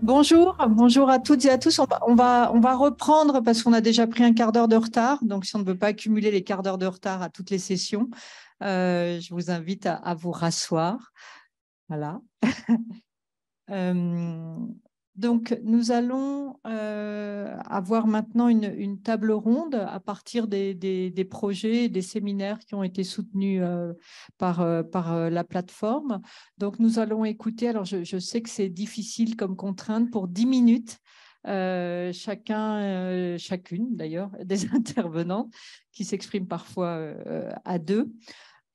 Bonjour à toutes et à tous. On va reprendre parce qu'on a déjà pris un quart d'heure de retard. Donc, si on ne veut pas accumuler les quarts d'heure de retard à toutes les sessions, je vous invite à vous rasseoir. Voilà. Donc, nous allons avoir maintenant une table ronde à partir des projets, des séminaires qui ont été soutenus par la plateforme. Donc, nous allons écouter, alors je sais que c'est difficile comme contrainte, pour 10 minutes, chacune d'ailleurs, des intervenants qui s'expriment parfois à deux.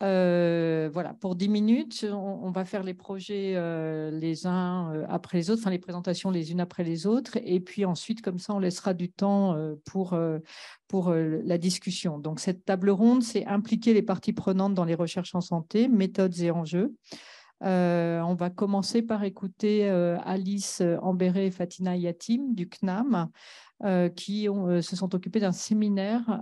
Voilà, pour 10 minutes, on va faire les projets les uns après les autres, enfin les présentations les unes après les autres, et puis ensuite, comme ça, on laissera du temps pour la discussion. Donc, cette table ronde, c'est impliquer les parties prenantes dans les recherches en santé, méthodes et enjeux. On va commencer par écouter Alice Ambéré et Fatina Yatim du CNAM, qui se sont occupés d'un séminaire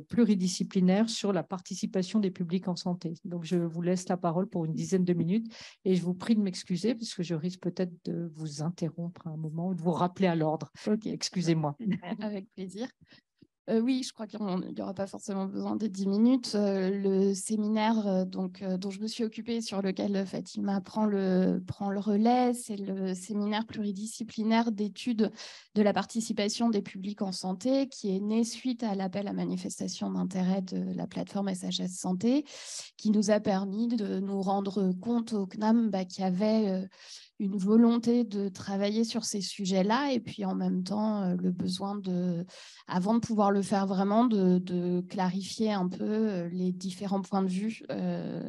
pluridisciplinaire sur la participation des publics en santé. Donc, je vous laisse la parole pour une dizaine de minutes et je vous prie de m'excuser parce que je risque peut-être de vous interrompre à un moment ou de vous rappeler à l'ordre. Okay. Excusez-moi. Avec plaisir. Oui, je crois qu'il n'y aura pas forcément besoin des 10 minutes. Le séminaire dont je me suis occupée, sur lequel Fatima prend le relais, c'est le séminaire pluridisciplinaire d'études de la participation des publics en santé, qui est né suite à l'appel à manifestation d'intérêt de la plateforme SHS Santé, qui nous a permis de nous rendre compte au CNAM qu'il y avait une volonté de travailler sur ces sujets-là, et puis en même temps le besoin avant de pouvoir le faire vraiment, de clarifier un peu les différents points de vue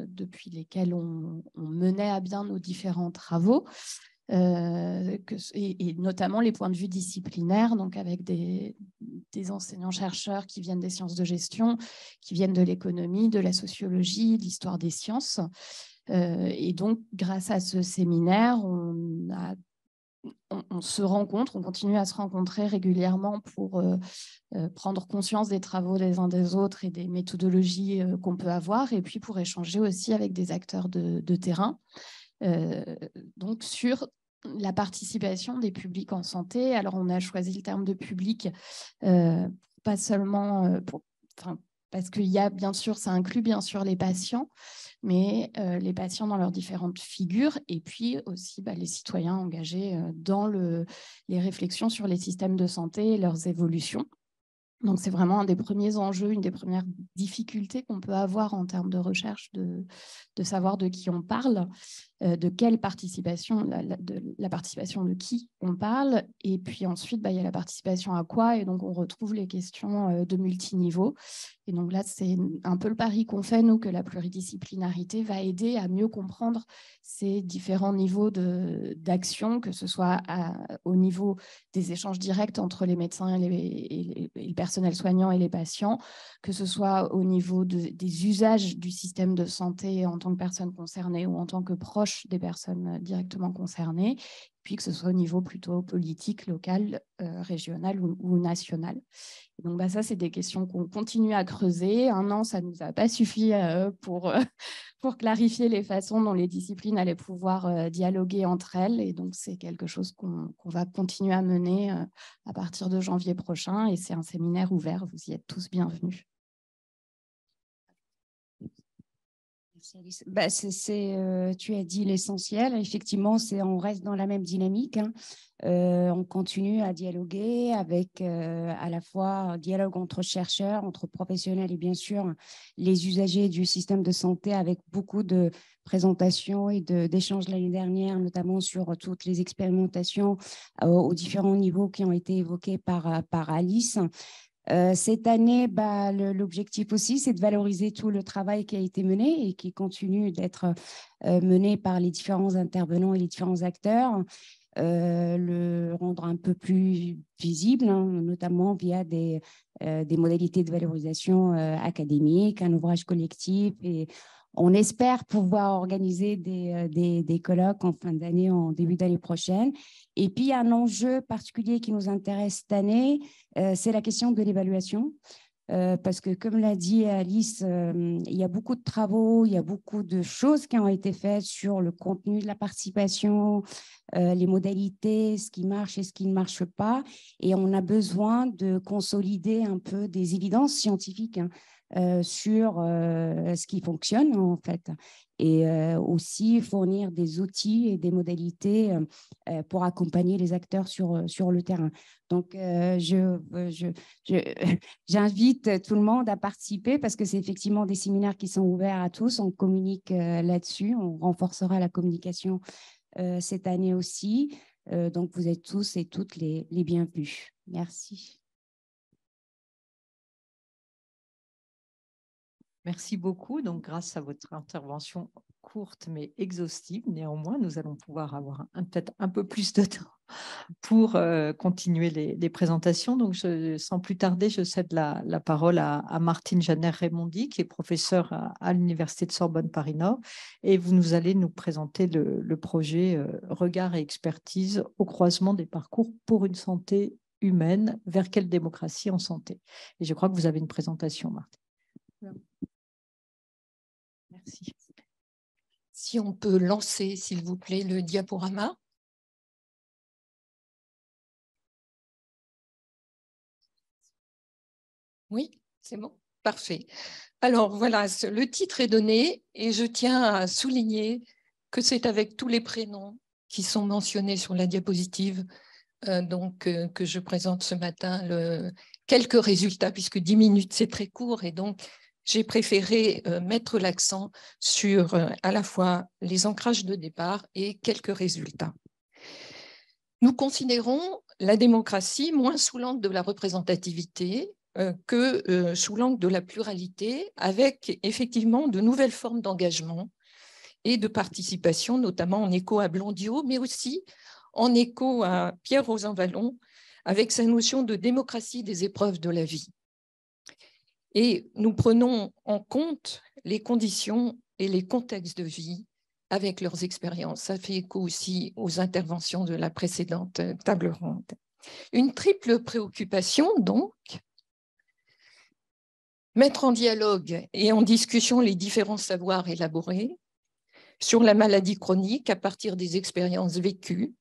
depuis lesquels on menait à bien nos différents travaux. Et notamment les points de vue disciplinaires, donc avec des enseignants-chercheurs qui viennent des sciences de gestion, qui viennent de l'économie, de la sociologie, de l'histoire des sciences. Et donc, grâce à ce séminaire, on se rencontre, on continue à se rencontrer régulièrement pour prendre conscience des travaux des uns des autres et des méthodologies qu'on peut avoir, et puis pour échanger aussi avec des acteurs de terrain, donc sur la participation des publics en santé. Alors, on a choisi le terme de public, pas seulement parce qu'il y a, bien sûr, ça inclut bien sûr les patients, mais les patients dans leurs différentes figures, et puis aussi les citoyens engagés dans les réflexions sur les systèmes de santé et leurs évolutions. Donc, c'est vraiment un des premiers enjeux, une des premières difficultés qu'on peut avoir en termes de recherche, de savoir de qui on parle, de quelle participation, la participation de qui on parle. Et puis ensuite, il y a la participation à quoi. Et donc, on retrouve les questions de multiniveau. Et donc là, c'est un peu le pari qu'on fait, nous, que la pluridisciplinarité va aider à mieux comprendre ces différents niveaux d'action, que ce soit au niveau des échanges directs entre les médecins et le personnel soignant et les patients, que ce soit au niveau des usages du système de santé en tant que personne concernée ou en tant que proche des personnes directement concernées, puis que ce soit au niveau plutôt politique, local, régional ou national. Et donc, ça, c'est des questions qu'on continue à creuser. Un an, ça ne nous a pas suffi pour clarifier les façons dont les disciplines allaient pouvoir dialoguer entre elles. Et donc, c'est quelque chose qu'on va continuer à mener à partir de janvier prochain. Et c'est un séminaire ouvert. Vous y êtes tous bienvenus. Tu as dit l'essentiel. Effectivement, on reste dans la même dynamique. On continue à dialoguer avec à la fois un dialogue entre chercheurs, entre professionnels et bien sûr les usagers du système de santé, avec beaucoup de présentations et d'échanges l'année dernière, notamment sur toutes les expérimentations aux différents niveaux qui ont été évoqués par Alice. Cette année, l'objectif aussi, c'est de valoriser tout le travail qui a été mené et qui continue d'être mené par les différents intervenants et les différents acteurs, le rendre un peu plus visible, notamment via des modalités de valorisation académique, un ouvrage collectif, et on espère pouvoir organiser des colloques en fin d'année, en début d'année prochaine. Et puis, un enjeu particulier qui nous intéresse cette année, c'est la question de l'évaluation. parce que, comme l'a dit Alice, il y a beaucoup de travaux, il y a beaucoup de choses qui ont été faites sur le contenu de la participation, les modalités, ce qui marche et ce qui ne marche pas. Et on a besoin de consolider un peu des évidences scientifiques sur ce qui fonctionne, en fait. Et aussi fournir des outils et des modalités pour accompagner les acteurs sur le terrain. Donc, j'invite tout le monde à participer parce que c'est effectivement des séminaires qui sont ouverts à tous. On communique là-dessus. On renforcera la communication cette année aussi. Donc, vous êtes tous et toutes les bienvenus. Merci. Merci beaucoup. Donc, grâce à votre intervention courte mais exhaustive, néanmoins, nous allons pouvoir avoir peut-être un peu plus de temps pour continuer les présentations. Donc, sans plus tarder, je cède la parole à Martine Janer-Raymondi, qui est professeure à l'Université de Sorbonne Paris-Nord. Et vous allez nous présenter le projet Regard et expertise au croisement des parcours pour une santé humaine. Vers quelle démocratie en santé? Et je crois que vous avez une présentation, Martine. Merci. Si on peut lancer, s'il vous plaît, le diaporama. Oui, c'est bon, parfait. Alors voilà, le titre est donné et je tiens à souligner que c'est avec tous les prénoms qui sont mentionnés sur la diapositive que je présente ce matin quelques résultats, puisque 10 minutes, c'est très court, et donc j'ai préféré mettre l'accent sur à la fois les ancrages de départ et quelques résultats. Nous considérons la démocratie moins sous l'angle de la représentativité que sous l'angle de la pluralité, avec effectivement de nouvelles formes d'engagement et de participation, notamment en écho à Blondiot, mais aussi en écho à Pierre Rosanvallon, avec sa notion de démocratie des épreuves de la vie. Et nous prenons en compte les conditions et les contextes de vie avec leurs expériences. Ça fait écho aussi aux interventions de la précédente table ronde. Une triple préoccupation, donc, mettre en dialogue et en discussion les différents savoirs élaborés sur la maladie chronique à partir des expériences vécues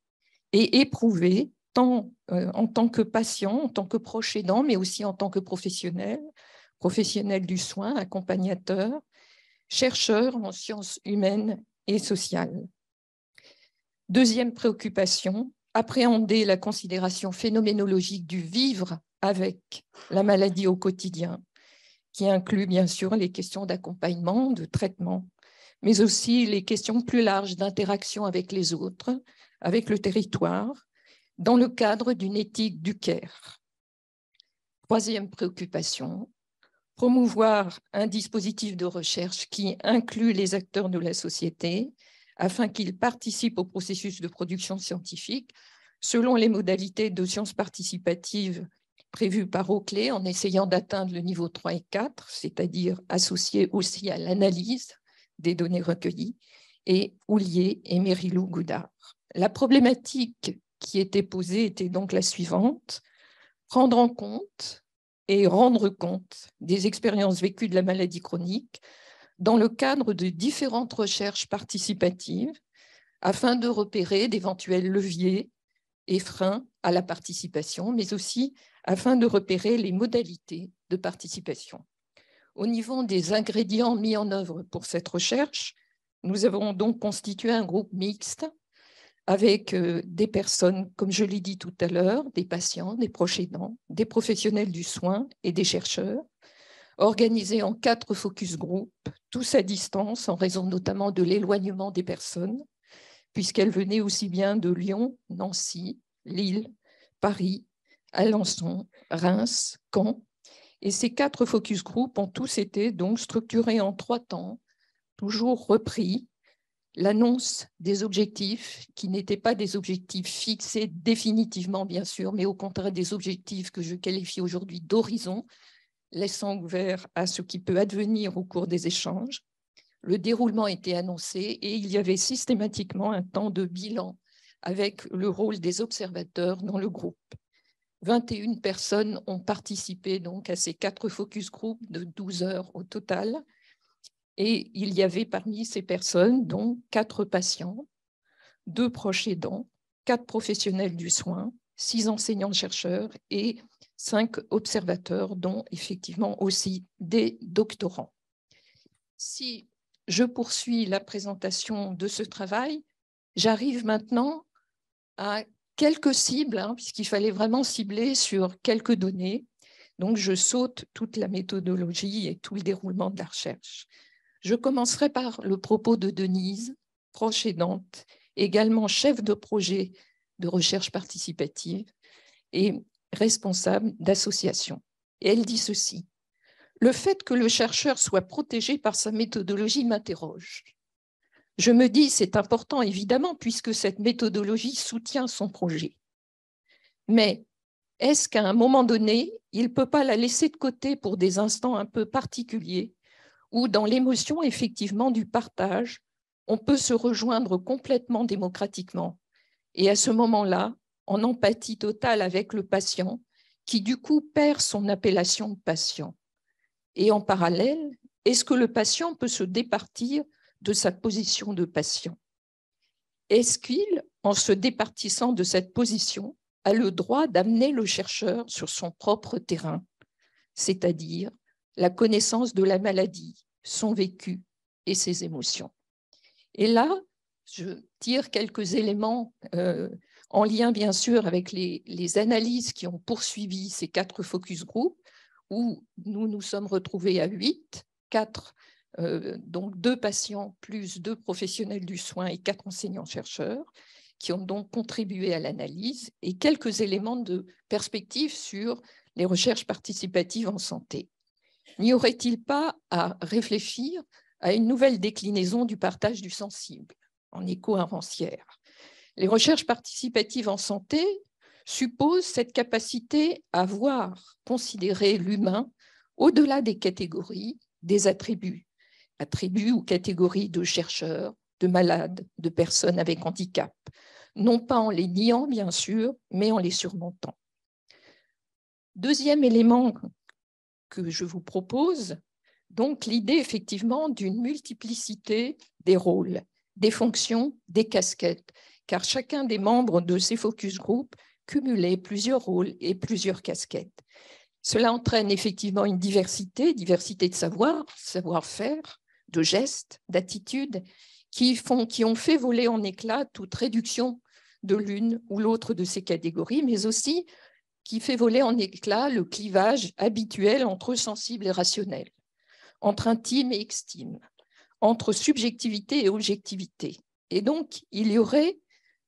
et éprouvées, tant en tant que patient, en tant que proche aidant, mais aussi en tant que professionnel du soin, accompagnateur, chercheur en sciences humaines et sociales. Deuxième préoccupation, appréhender la considération phénoménologique du vivre avec la maladie au quotidien, qui inclut bien sûr les questions d'accompagnement, de traitement, mais aussi les questions plus larges d'interaction avec les autres, avec le territoire, dans le cadre d'une éthique du care. Troisième préoccupation, promouvoir un dispositif de recherche qui inclut les acteurs de la société afin qu'ils participent au processus de production scientifique selon les modalités de sciences participatives prévues par Oakley, en essayant d'atteindre le niveau 3 et 4, c'est-à-dire associé aussi à l'analyse des données recueillies, et Houlier et Mérilou-Goudard. La problématique qui était posée était donc la suivante: prendre en compte et rendre compte des expériences vécues de la maladie chronique dans le cadre de différentes recherches participatives afin de repérer d'éventuels leviers et freins à la participation, mais aussi afin de repérer les modalités de participation. Au niveau des ingrédients mis en œuvre pour cette recherche, nous avons donc constitué un groupe mixte avec des personnes, comme je l'ai dit tout à l'heure, des patients, des proches aidants, des professionnels du soin et des chercheurs, organisés en 4 focus group, tous à distance en raison notamment de l'éloignement des personnes, puisqu'elles venaient aussi bien de Lyon, Nancy, Lille, Paris, Alençon, Reims, Caen. Et ces 4 focus group ont tous été donc structurés en 3 temps, toujours repris. L'annonce des objectifs, qui n'étaient pas des objectifs fixés définitivement, bien sûr, mais au contraire des objectifs que je qualifie aujourd'hui d'horizon, laissant ouvert à ce qui peut advenir au cours des échanges. Le déroulement était annoncé et il y avait systématiquement un temps de bilan avec le rôle des observateurs dans le groupe. 21 personnes ont participé donc à ces 4 focus group de 12 heures au total. Et il y avait parmi ces personnes donc 4 patients, 2 proches aidants, 4 professionnels du soin, 6 enseignants-chercheurs et 5 observateurs, dont effectivement aussi des doctorants. Si je poursuis la présentation de ce travail, j'arrive maintenant à quelques cibles, puisqu'il fallait vraiment cibler sur quelques données. Donc, je saute toute la méthodologie et tout le déroulement de la recherche. Je commencerai par le propos de Denise, proche aidante, également chef de projet de recherche participative et responsable d'association. Et elle dit ceci: le fait que le chercheur soit protégé par sa méthodologie m'interroge. Je me dis, c'est important évidemment, puisque cette méthodologie soutient son projet. Mais est-ce qu'à un moment donné, il ne peut pas la laisser de côté pour des instants un peu particuliers, où dans l'émotion effectivement du partage, on peut se rejoindre complètement démocratiquement, et à ce moment-là, en empathie totale avec le patient, qui du coup perd son appellation de patient. Et en parallèle, est-ce que le patient peut se départir de sa position de patient? Est-ce qu'il, en se départissant de cette position, a le droit d'amener le chercheur sur son propre terrain, c'est-à-dire la connaissance de la maladie, son vécu et ses émotions? Et là, je tire quelques éléments en lien bien sûr avec les analyses qui ont poursuivi ces 4 focus group, où nous nous sommes retrouvés à 8, 4, donc 2 patients plus 2 professionnels du soin et 4 enseignants-chercheurs, qui ont donc contribué à l'analyse, et quelques éléments de perspective sur les recherches participatives en santé. N'y aurait-il pas à réfléchir à une nouvelle déclinaison du partage du sensible, en éco-avancière? Les recherches participatives en santé supposent cette capacité à voir, considérer l'humain au-delà des catégories, des attributs ou catégories de chercheurs, de malades, de personnes avec handicap, non pas en les niant bien sûr, mais en les surmontant. Deuxième élément que je vous propose, donc l'idée effectivement d'une multiplicité des rôles, des fonctions, des casquettes, car chacun des membres de ces focus group cumulait plusieurs rôles et plusieurs casquettes. Cela entraîne effectivement une diversité de savoir-faire, de gestes, d'attitudes, qui ont fait voler en éclats toute réduction de l'une ou l'autre de ces catégories, mais aussi qui fait voler en éclats le clivage habituel entre sensible et rationnel, entre intime et extime, entre subjectivité et objectivité. Et donc, il y aurait,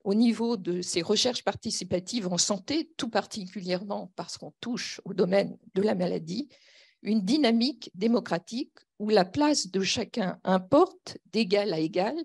au niveau de ces recherches participatives en santé, tout particulièrement parce qu'on touche au domaine de la maladie, une dynamique démocratique où la place de chacun importe d'égal à égal,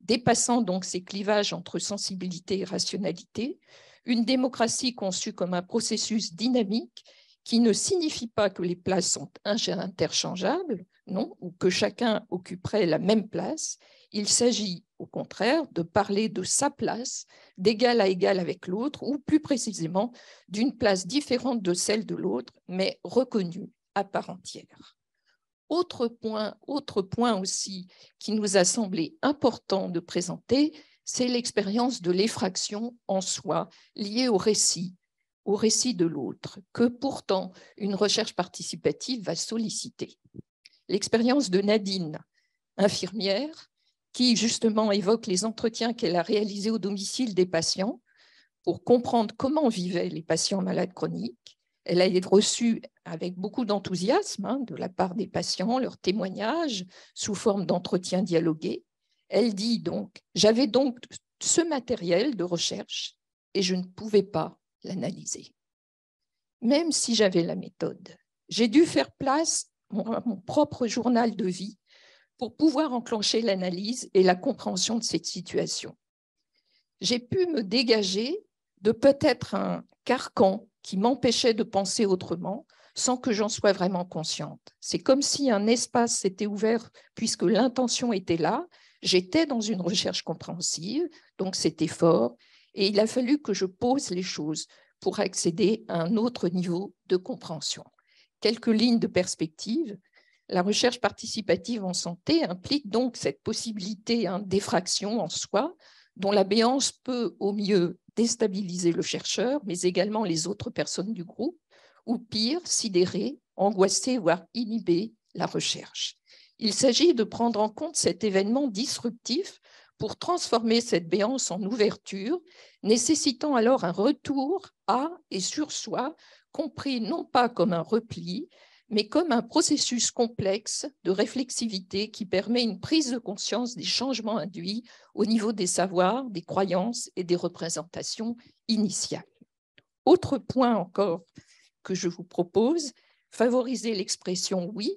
dépassant donc ces clivages entre sensibilité et rationalité, une démocratie conçue comme un processus dynamique qui ne signifie pas que les places sont interchangeables, non, ou que chacun occuperait la même place. Il s'agit au contraire de parler de sa place, d'égal à égal avec l'autre, ou plus précisément d'une place différente de celle de l'autre, mais reconnue à part entière. Autre point aussi qui nous a semblé important de présenter, c'est l'expérience de l'effraction en soi liée au récit de l'autre, que pourtant une recherche participative va solliciter. L'expérience de Nadine, infirmière, qui justement évoque les entretiens qu'elle a réalisés au domicile des patients pour comprendre comment vivaient les patients malades chroniques. Elle a été reçue avec beaucoup d'enthousiasme de la part des patients, leurs témoignages sous forme d'entretiens dialogués. Elle dit donc, j'avais donc ce matériel de recherche et je ne pouvais pas l'analyser. Même si j'avais la méthode, j'ai dû faire place à mon propre journal de vie pour pouvoir enclencher l'analyse et la compréhension de cette situation. J'ai pu me dégager de peut-être un carcan qui m'empêchait de penser autrement sans que j'en sois vraiment consciente. C'est comme si un espace s'était ouvert puisque l'intention était là. J'étais dans une recherche compréhensive, donc c'était fort, et il a fallu que je pose les choses pour accéder à un autre niveau de compréhension. Quelques lignes de perspective. La recherche participative en santé implique donc cette possibilité d'effraction en soi, dont la béance peut au mieux déstabiliser le chercheur, mais également les autres personnes du groupe, ou pire, sidérer, angoisser, voire inhiber la recherche. Il s'agit de prendre en compte cet événement disruptif pour transformer cette béance en ouverture, nécessitant alors un retour à et sur soi, compris non pas comme un repli, mais comme un processus complexe de réflexivité qui permet une prise de conscience des changements induits au niveau des savoirs, des croyances et des représentations initiales. Autre point encore que je vous propose, favoriser l'expression oui,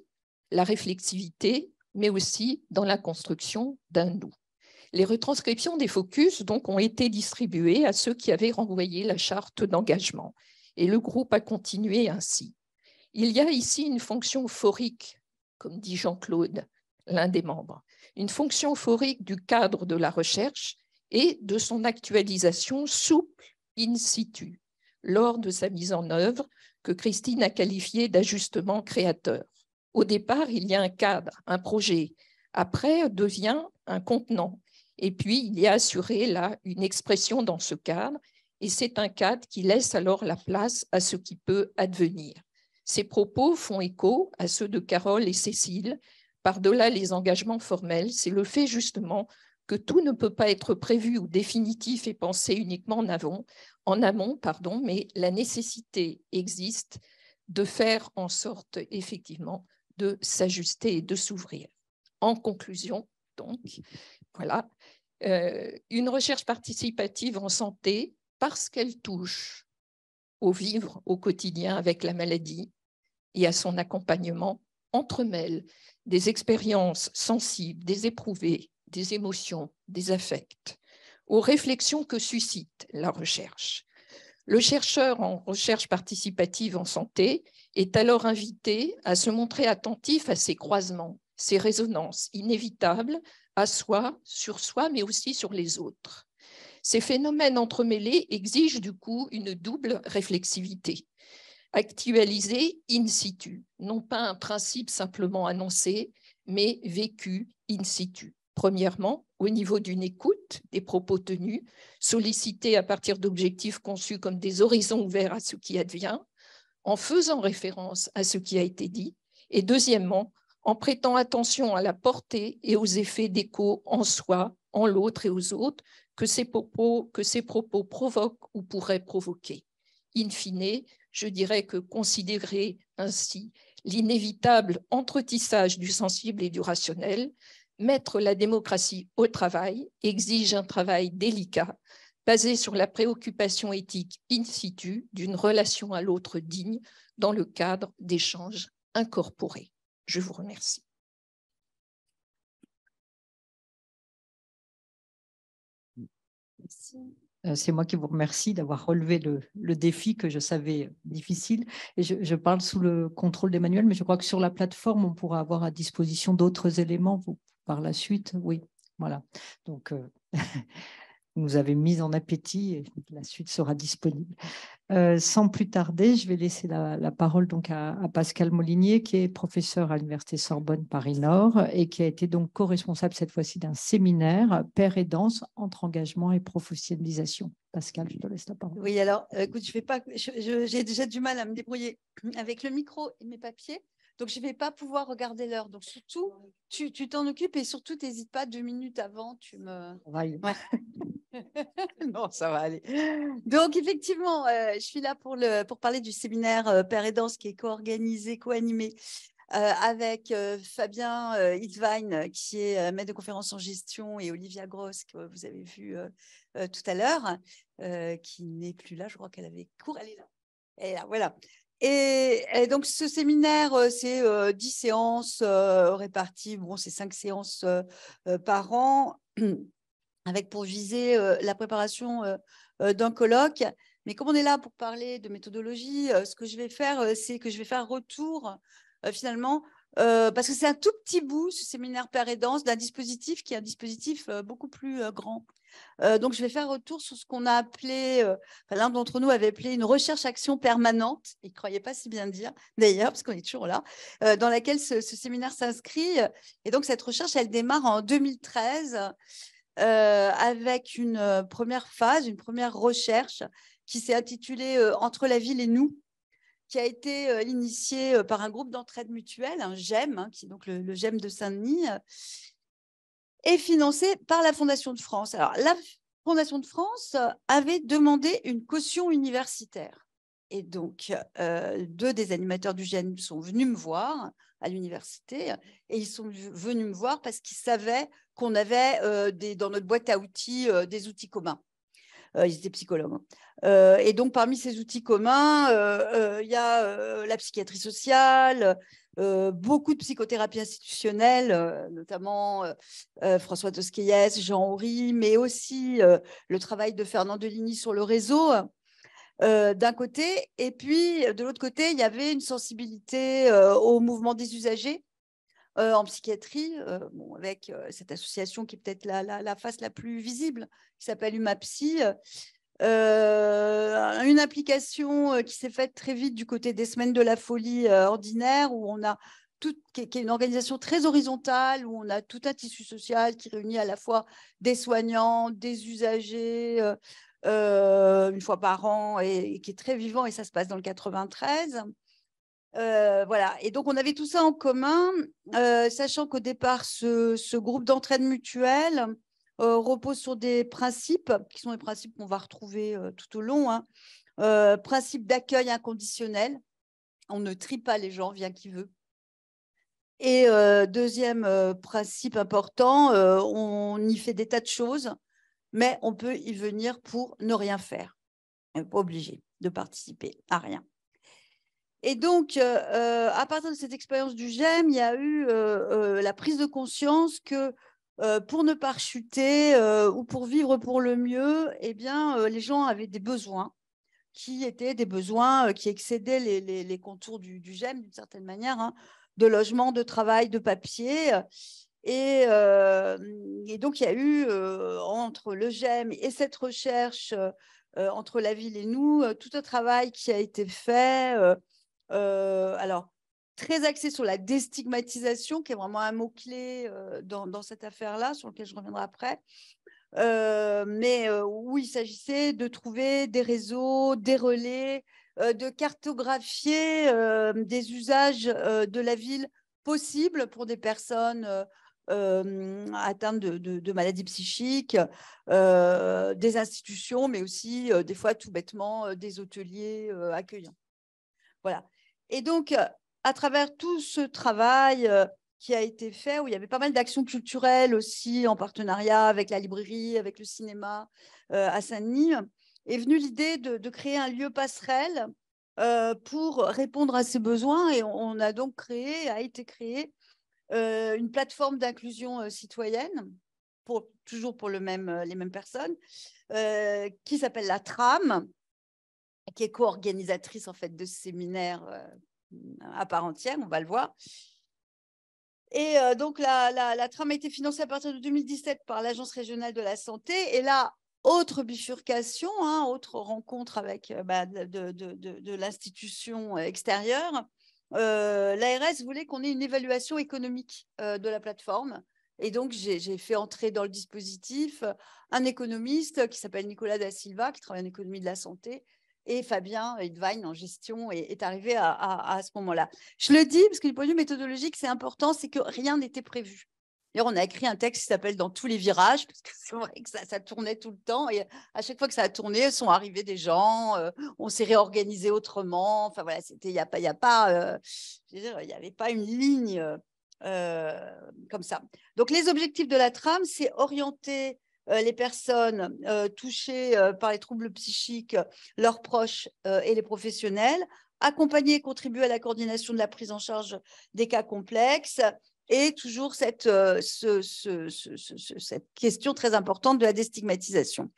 la réflexivité, mais aussi dans la construction d'un nous. Les retranscriptions des focus donc, ont été distribuées à ceux qui avaient renvoyé la charte d'engagement, et le groupe a continué ainsi. Il y a ici une fonction phorique, comme dit Jean-Claude, l'un des membres, une fonction phorique du cadre de la recherche et de son actualisation souple in situ, lors de sa mise en œuvre, que Christine a qualifiée d'ajustement créateur. Au départ, il y a un cadre, un projet. Après, devient un contenant. Et puis, il y a assuré là une expression dans ce cadre, et c'est un cadre qui laisse alors la place à ce qui peut advenir. Ces propos font écho à ceux de Carole et Cécile. Par-delà les engagements formels, c'est le fait justement que tout ne peut pas être prévu ou définitif et pensé uniquement en amont, mais la nécessité existe de faire en sorte effectivement de s'ajuster et de s'ouvrir. En conclusion, donc, voilà, une recherche participative en santé, parce qu'elle touche au vivre au quotidien avec la maladie et à son accompagnement, entremêle des expériences sensibles, des éprouvées, des émotions, des affects, aux réflexions que suscite la recherche. Le chercheur en recherche participative en santé est alors invité à se montrer attentif à ces croisements, ces résonances inévitables à soi, sur soi, mais aussi sur les autres. Ces phénomènes entremêlés exigent du coup une double réflexivité, actualisée in situ, non pas un principe simplement annoncé, mais vécu in situ. Premièrement, au niveau d'une écoute des propos tenus, sollicités à partir d'objectifs conçus comme des horizons ouverts à ce qui advient, en faisant référence à ce qui a été dit, et deuxièmement, en prêtant attention à la portée et aux effets d'écho en soi, en l'autre et aux autres, que ces propos provoquent ou pourraient provoquer. In fine, je dirais que considérer ainsi l'inévitable entretissage du sensible et du rationnel, mettre la démocratie au travail, exige un travail délicat, basé sur la préoccupation éthique in situ d'une relation à l'autre digne dans le cadre d'échanges incorporés. Je vous remercie. Merci. C'est moi qui vous remercie d'avoir relevé le défi que je savais difficile. Et je parle sous le contrôle d'Emmanuel, mais je crois que sur la plateforme, on pourra avoir à disposition d'autres éléments par la suite. Oui, voilà. Donc, vous nous avez mis en appétit et la suite sera disponible. Sans plus tarder, je vais laisser la parole donc à Pascal Molinier, qui est professeur à l'Université Sorbonne Paris-Nord et qui a été donc co-responsable cette fois-ci d'un séminaire Père et danse entre engagement et professionnalisation. Pascal, je te laisse la parole. Oui, alors, écoute, j'ai déjà du mal à me débrouiller avec le micro et mes papiers, donc je ne vais pas pouvoir regarder l'heure. Donc surtout, tu t'en occupes et surtout, n'hésite pas 2 minutes avant, tu me… Ouais. Non, ça va aller. Donc, effectivement, je suis là pour parler du séminaire Père et danse qui est co-organisé, co-animé avec Fabien Hiltvine, qui est maître de conférence en gestion, et Olivia Gross, que vous avez vu tout à l'heure, qui n'est plus là. Je crois qu'elle avait cours. Elle est là. Elle est là, voilà. Et donc, ce séminaire, c'est 10 séances réparties. Bon, c'est 5 séances par an, avec pour viser la préparation d'un colloque. Mais comme on est là pour parler de méthodologie, ce que je vais faire, c'est que je vais faire retour finalement parce que c'est un tout petit bout, ce séminaire Père et Danse, d'un dispositif qui est un dispositif beaucoup plus grand. Donc, je vais faire retour sur ce qu'on a appelé, l'un d'entre nous avait appelé une recherche-action permanente, il ne croyait pas si bien dire, d'ailleurs, parce qu'on est toujours là, dans laquelle ce séminaire s'inscrit. Et donc, cette recherche, elle démarre en 2013 avec une première phase, une première recherche qui s'est intitulée « Entre la ville et nous », qui a été initiée par un groupe d'entraide mutuelle, un GEM, qui est donc le GEM de Saint-Denis, et financée par la Fondation de France. Alors, la Fondation de France avait demandé une caution universitaire. Et donc, deux des animateurs du GEM sont venus me voir à l'université et ils sont venus me voir parce qu'ils savaient qu'on avait dans notre boîte à outils des outils communs. Ils étaient psychologues. Et donc, parmi ces outils communs, il y a la psychiatrie sociale, beaucoup de psychothérapie institutionnelle, notamment François Tosquelles, Jean Horry, mais aussi le travail de Fernand Deligny sur le réseau, d'un côté. Et puis, de l'autre côté, il y avait une sensibilité au mouvement des usagers, en psychiatrie, avec cette association qui est peut-être la face la plus visible, qui s'appelle UMAPSY, une application qui s'est faite très vite du côté des semaines de la folie ordinaire, où on a qui est une organisation très horizontale, où on a tout un tissu social qui réunit à la fois des soignants, des usagers, une fois par an, et qui est très vivant, et ça se passe dans le 93. Voilà. Et donc, on avait tout ça en commun, sachant qu'au départ, ce groupe d'entraide mutuelle repose sur des principes, qui sont des principes qu'on va retrouver tout au long. Principe d'accueil inconditionnel. On ne trie pas les gens, vient qui veut. Et deuxième principe important, on y fait des tas de choses, mais on peut y venir pour ne rien faire. On n'est pas obligé de participer à rien. Et donc, à partir de cette expérience du GEM, il y a eu la prise de conscience que pour ne pas chuter ou pour vivre pour le mieux, eh bien, les gens avaient des besoins qui étaient des besoins qui excédaient les contours du GEM d'une certaine manière, hein, de logement, de travail, de papier. Et donc, il y a eu entre le GEM et cette recherche entre la ville et nous, tout un travail qui a été fait. Alors, très axé sur la déstigmatisation, qui est vraiment un mot-clé dans cette affaire-là, sur lequel je reviendrai après, mais où il s'agissait de trouver des réseaux, des relais, de cartographier des usages de la ville possibles pour des personnes atteintes de maladies psychiques, des institutions, mais aussi des fois tout bêtement des hôteliers accueillants. Voilà. Et donc, à travers tout ce travail qui a été fait, où il y avait pas mal d'actions culturelles aussi en partenariat avec la librairie, avec le cinéma à Saint-Denis, est venue l'idée de créer un lieu passerelle pour répondre à ces besoins. Et on a donc a été créé une plateforme d'inclusion citoyenne, toujours pour les mêmes personnes, qui s'appelle la TRAM, qui est co-organisatrice en fait de ce séminaire à part entière, on va le voir. Et donc la TRAM a été financée à partir de 2017 par l'Agence régionale de la santé. Et là, autre bifurcation, hein, autre rencontre avec de l'institution extérieure. L'ARS voulait qu'on ait une évaluation économique de la plateforme. Et donc, j'ai fait entrer dans le dispositif un économiste qui s'appelle Nicolas Da Silva, qui travaille en économie de la santé, et Fabien Edwein en gestion est arrivé à ce moment-là. Je le dis parce que du point de vue méthodologique, c'est important, c'est que rien n'était prévu. D'ailleurs, on a écrit un texte qui s'appelle « Dans tous les virages », parce que c'est vrai que ça tournait tout le temps. Et à chaque fois que ça a tourné, sont arrivés des gens, on s'est réorganisé autrement. Enfin, voilà, il n'y avait pas une ligne comme ça. Donc, les objectifs de la TRAM, c'est orienter les personnes touchées par les troubles psychiques, leurs proches et les professionnels, accompagner et contribuer à la coordination de la prise en charge des cas complexes, et toujours cette question très importante de la déstigmatisation.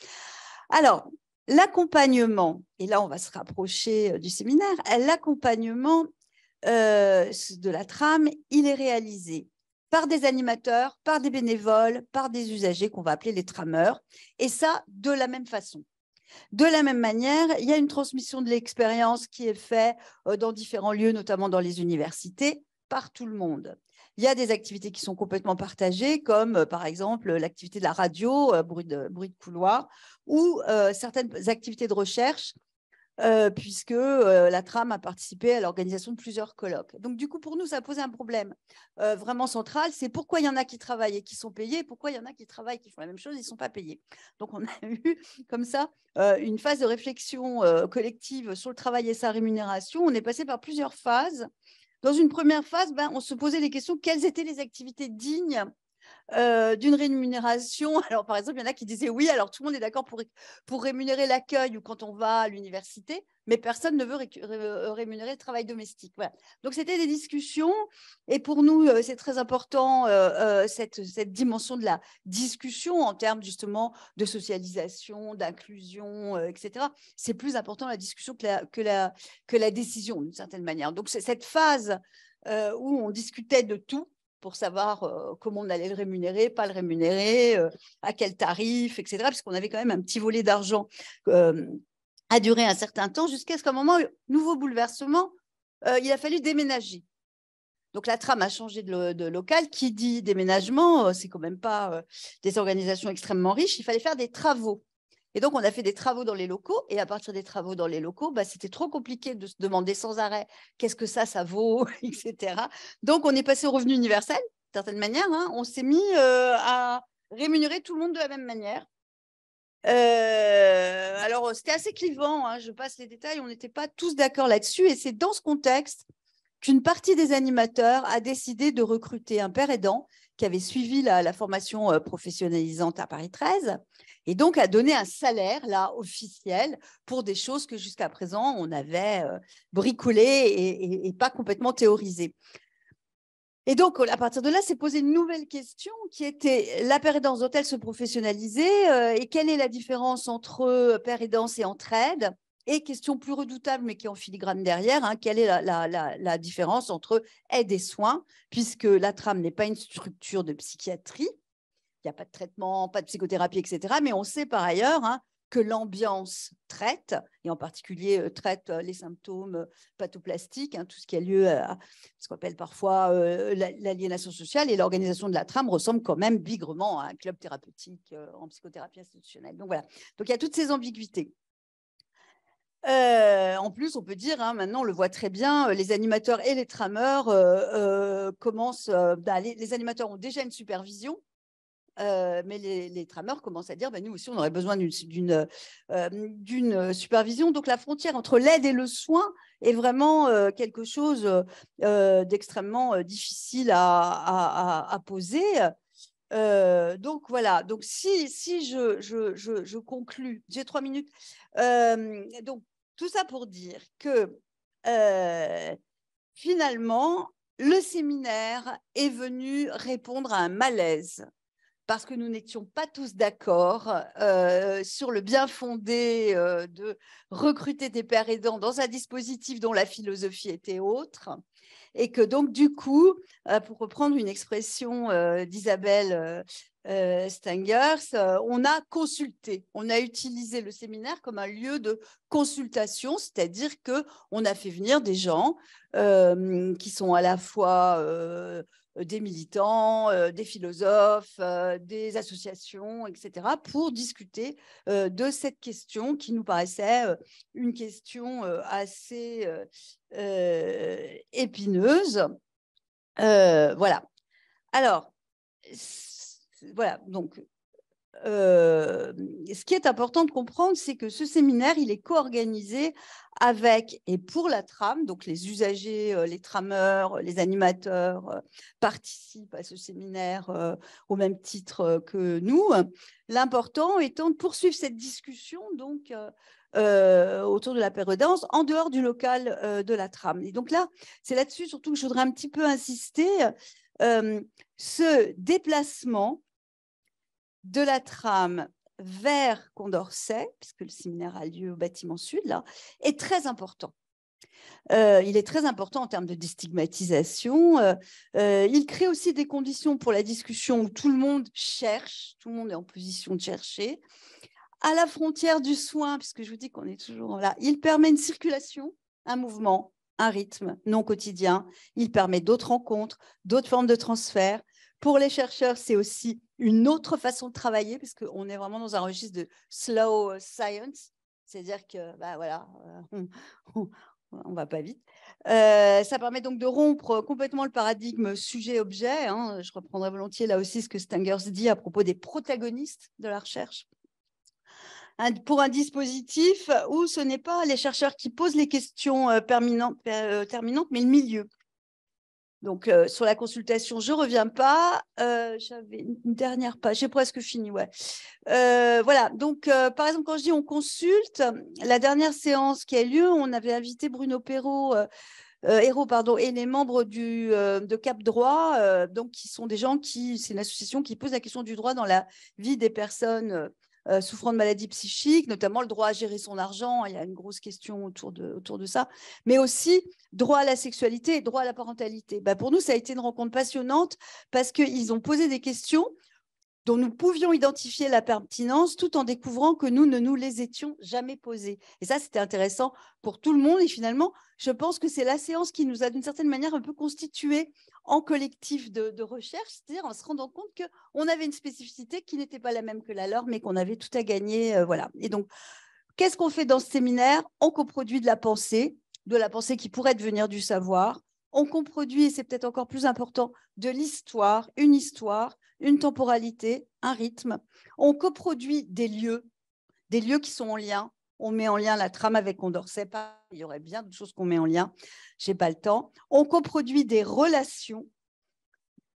Alors, l'accompagnement, et là on va se rapprocher du séminaire, l'accompagnement de la tram, il est réalisé par des animateurs, par des bénévoles, par des usagers qu'on va appeler les trameurs, et ça de la même façon. De la même manière, il y a une transmission de l'expérience qui est faite dans différents lieux, notamment dans les universités, par tout le monde. Il y a des activités qui sont complètement partagées, comme par exemple l'activité de la radio, bruit de couloir, ou certaines activités de recherche, puisque la tram a participé à l'organisation de plusieurs colloques. Donc, du coup, pour nous, ça a posé un problème vraiment central, c'est pourquoi il y en a qui travaillent et qui sont payés, et pourquoi il y en a qui travaillent et qui font la même chose et ils ne sont pas payés. Donc, on a eu comme ça une phase de réflexion collective sur le travail et sa rémunération. On est passé par plusieurs phases. Dans une première phase, on se posait les questions, quelles étaient les activités dignes d'une rémunération. Alors, par exemple, il y en a qui disaient oui, alors tout le monde est d'accord pour rémunérer l'accueil ou quand on va à l'université, mais personne ne veut rémunérer le travail domestique. Voilà. Donc, c'était des discussions. Et pour nous, c'est très important, cette dimension de la discussion en termes justement de socialisation, d'inclusion, etc. C'est plus important la discussion que la décision, d'une certaine manière. Donc, c'est cette phase où on discutait de tout, pour savoir comment on allait le rémunérer, pas le rémunérer, à quel tarif, etc. Parce qu'on avait quand même un petit volet d'argent à durer un certain temps, jusqu'à ce qu'à un moment, nouveau bouleversement, il a fallu déménager. Donc, la tram a changé de local. Qui dit déménagement, c'est quand même pas des organisations extrêmement riches. Il fallait faire des travaux. Et donc, on a fait des travaux dans les locaux. Et à partir des travaux dans les locaux, c'était trop compliqué de se demander sans arrêt qu'est-ce que ça vaut, etc. Donc, on est passé au revenu universel, d'une certaine manière. On s'est mis à rémunérer tout le monde de la même manière. Alors, c'était assez clivant. Je passe les détails. On n'était pas tous d'accord là-dessus. Et c'est dans ce contexte qu'une partie des animateurs a décidé de recruter un père aidant qui avait suivi la formation professionnalisante à Paris 13 et donc a donné un salaire là officiel pour des choses que jusqu'à présent on avait bricolées et pas complètement théorisées. Et donc, à partir de là, s'est posée une nouvelle question qui était la père aidance doit-elle se professionnaliser et quelle est la différence entre père aidance et entraide? Et question plus redoutable, mais qui est en filigrane derrière, quelle est la différence entre aide et soins, puisque la tram n'est pas une structure de psychiatrie, il n'y a pas de traitement, pas de psychothérapie, etc. Mais on sait par ailleurs que l'ambiance traite, et en particulier traite les symptômes pathoplastiques, tout ce qui a lieu à ce qu'on appelle parfois l'aliénation sociale, et l'organisation de la tram ressemble quand même bigrement à un club thérapeutique en psychothérapie institutionnelle. Donc voilà, donc il y a toutes ces ambiguïtés. En plus, on peut dire, maintenant on le voit très bien, les animateurs et les trameurs commencent, les animateurs ont déjà une supervision, mais les trameurs commencent à dire, nous aussi on aurait besoin d'une supervision. Donc la frontière entre l'aide et le soin est vraiment quelque chose d'extrêmement difficile à poser. Donc voilà, donc si je conclus, j'ai 3 minutes, donc tout ça pour dire que finalement, le séminaire est venu répondre à un malaise parce que nous n'étions pas tous d'accord sur le bien fondé de recruter des pères aidants dans un dispositif dont la philosophie était autre. Et que donc, du coup, pour reprendre une expression d'Isabelle Stengers, on a consulté, on a utilisé le séminaire comme un lieu de consultation, c'est-à-dire qu'on a fait venir des gens qui sont à la fois des militants, des philosophes, des associations, etc., pour discuter de cette question qui nous paraissait une question assez épineuse. Voilà. Alors, voilà, donc, ce qui est important de comprendre, c'est que ce séminaire, il est co-organisé avec et pour la tram, donc les usagers, les trameurs, les animateurs participent à ce séminaire au même titre que nous. L'important étant de poursuivre cette discussion donc autour de la père aidance en dehors du local de la tram. Et donc là, c'est là-dessus surtout que je voudrais un petit peu insister. Ce déplacement de la tram vers Condorcet, puisque le séminaire a lieu au bâtiment sud, là, est très important. Il est très important en termes de déstigmatisation. Il crée aussi des conditions pour la discussion où tout le monde cherche, tout le monde est en position de chercher. À la frontière du soin, puisque je vous dis qu'on est toujours là, il permet une circulation, un mouvement, un rythme non quotidien. Il permet d'autres rencontres, d'autres formes de transfert. Pour les chercheurs, c'est aussi une autre façon de travailler, parce qu'on est vraiment dans un registre de slow science, c'est-à-dire que, bah, voilà, on va pas vite. Ça permet donc de rompre complètement le paradigme sujet-objet. Hein. Je reprendrai volontiers là aussi ce que Stengers dit à propos des protagonistes de la recherche. Pour un dispositif où ce n'est pas les chercheurs qui posent les questions terminantes, mais le milieu. Donc, sur la consultation, je ne reviens pas. J'avais une dernière page, j'ai presque fini, ouais. Voilà, donc, par exemple, quand je dis on consulte, la dernière séance qui a eu lieu, on avait invité Bruno Hérault, et les membres de Cap Droit, donc, qui sont des gens c'est une association qui pose la question du droit dans la vie des personnes souffrant de maladies psychiques, notamment le droit à gérer son argent. Il y a une grosse question autour de ça, mais aussi droit à la sexualité et droit à la parentalité. Pour nous, ça a été une rencontre passionnante parce qu'ils ont posé des questions dont nous pouvions identifier la pertinence tout en découvrant que nous ne nous les étions jamais posées. Et ça, c'était intéressant pour tout le monde. Et finalement, je pense que c'est la séance qui nous a d'une certaine manière un peu constitué en collectif de recherche, c'est-à-dire en se rendant compte qu'on avait une spécificité qui n'était pas la même que la leur, mais qu'on avait tout à gagner. Voilà. Et donc, qu'est-ce qu'on fait dans ce séminaire? On coproduit de la pensée qui pourrait devenir du savoir. On coproduit, et c'est peut-être encore plus important, de l'histoire, une temporalité, un rythme. On coproduit des lieux qui sont en lien. On met en lien la trame avec Condorcet. Il y aurait bien d'autres choses qu'on met en lien. Je n'ai pas le temps. On coproduit des relations.